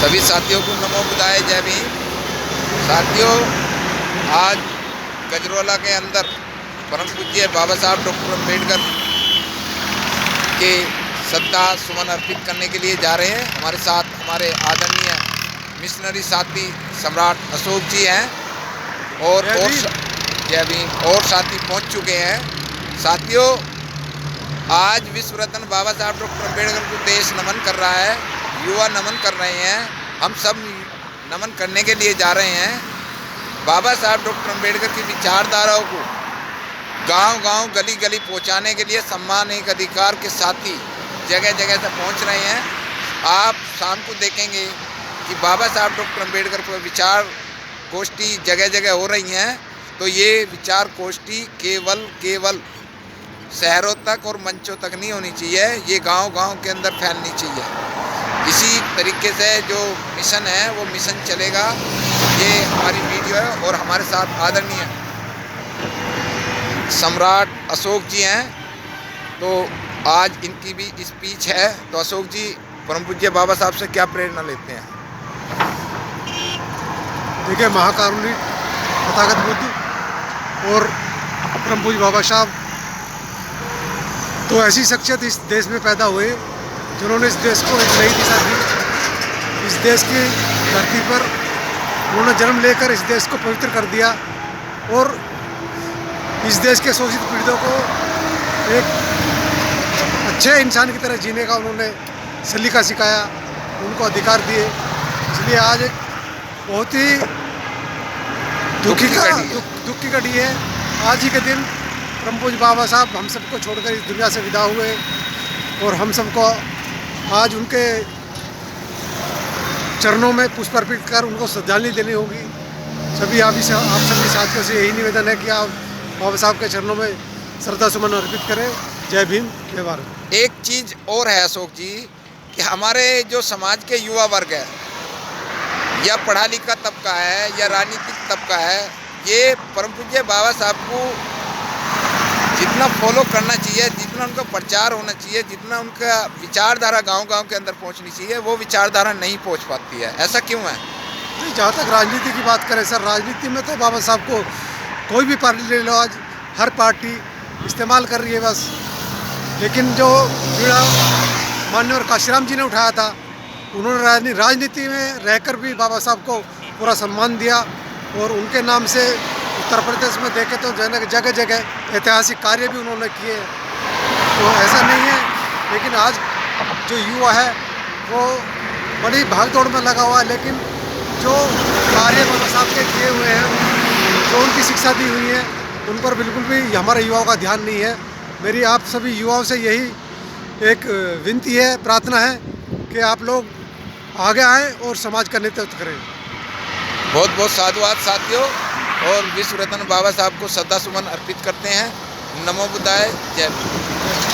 सभी साथियों को नमो बुद्धाय, जय भीम। साथियों, आज गजरोला के अंदर परम पूज्य बाबा साहब डॉक्टर अम्बेडकर के श्रद्धा सुमन अर्पित करने के लिए जा रहे हैं। हमारे साथ हमारे आदरणीय मिशनरी साथी सम्राट अशोक जी हैं और जय भीम और साथी पहुंच चुके हैं। साथियों, आज विश्व रत्न बाबा साहब डॉक्टर अम्बेडकर को देश नमन कर रहा है, युवा नमन कर रहे हैं, हम सब नमन करने के लिए जा रहे हैं। बाबा साहब डॉक्टर अम्बेडकर की विचारधाराओं को गांव-गांव, गली-गली पहुंचाने के लिए सम्मान एक अधिकार के साथी जगह जगह से पहुंच रहे हैं। आप शाम को देखेंगे कि बाबा साहब डॉक्टर अम्बेडकर पर विचार गोष्ठी जगह जगह हो रही हैं। तो ये विचार गोष्ठी केवल शहरों तक और मंचों तक नहीं होनी चाहिए, ये गांव-गांव के अंदर फैलनी चाहिए। इसी तरीके से जो मिशन है वो मिशन चलेगा। ये हमारी वीडियो है और हमारे साथ आदरणीय सम्राट अशोक जी हैं। तो आज इनकी भी स्पीच है। तो अशोक जी, परम पूज्य बाबा साहब से क्या प्रेरणा लेते हैं? देखिए, महाकारुणिक तथागत बुद्ध और परम पूज्य बाबा साहब तो ऐसी शख्सियत इस देश में पैदा हुए जिन्होंने इस देश को एक नई दिशा दी। इस देश की धरती पर उन्होंने जन्म लेकर इस देश को पवित्र कर दिया और इस देश के शोषित पीड़ितों को एक अच्छे इंसान की तरह जीने का उन्होंने सलीका सिखाया, उनको अधिकार दिए। इसलिए आज एक बहुत ही दुख की घड़ी है। आज ही के दिन परम पूज्य बाबा साहब हम सबको छोड़कर इस दुनिया से विदा हुए और हम सबको आज उनके चरणों में पुष्प अर्पित कर उनको श्रद्धांजलि देनी होगी। आप सभी साथियों से यही निवेदन है कि आप बाबा साहब के चरणों में श्रद्धा सुमन अर्पित करें। जय भीम, जय भारत। एक चीज़ और है अशोक जी कि हमारे जो समाज के युवा वर्ग है या पढ़ा लिखा तबका है या राजनीतिक तबका है, ये परम पूज्य बाबा साहब को जितना फॉलो करना चाहिए, जितना उनका प्रचार होना चाहिए, जितना उनका विचारधारा गांव-गांव के अंदर पहुंचनी चाहिए, वो विचारधारा नहीं पहुंच पाती है। ऐसा क्यों है? जहाँ तक राजनीति की बात करें सर, राजनीति में तो बाबा साहब को कोई भी पार्टी ले लो, आज हर पार्टी इस्तेमाल कर रही है बस। लेकिन जो बीड़ा माननीय काशीराम जी ने उठाया था, उन्होंने राजनीति में रहकर भी बाबा साहब को पूरा सम्मान दिया और उनके नाम से उत्तर प्रदेश में देखें तो जगह जगह ऐतिहासिक कार्य भी उन्होंने किए। तो ऐसा नहीं है, लेकिन आज जो युवा है वो बड़ी भागदौड़ में लगा हुआ है, लेकिन जो कार्य बाबा साहब के किए हुए हैं, जो उनकी शिक्षा दी हुई है, उन पर बिल्कुल भी हमारे युवाओं का ध्यान नहीं है। मेरी आप सभी युवाओं से यही एक विनती है, प्रार्थना है कि आप लोग आगे आएँ और समाज का नेतृत्व करें। बहुत बहुत साधुवाद साथियों, और विश्व रत्न बाबा साहब को श्रद्धा सुमन अर्पित करते हैं। नमो बुद्धाय, जय भीम।